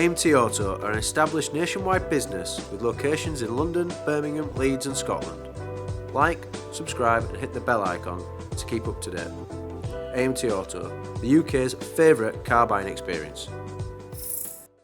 AMT Auto are an established nationwide business with locations in London, Birmingham, Leeds and Scotland. Like, subscribe and hit the bell icon to keep up to date. AMT Auto, the UK's favourite car buying experience.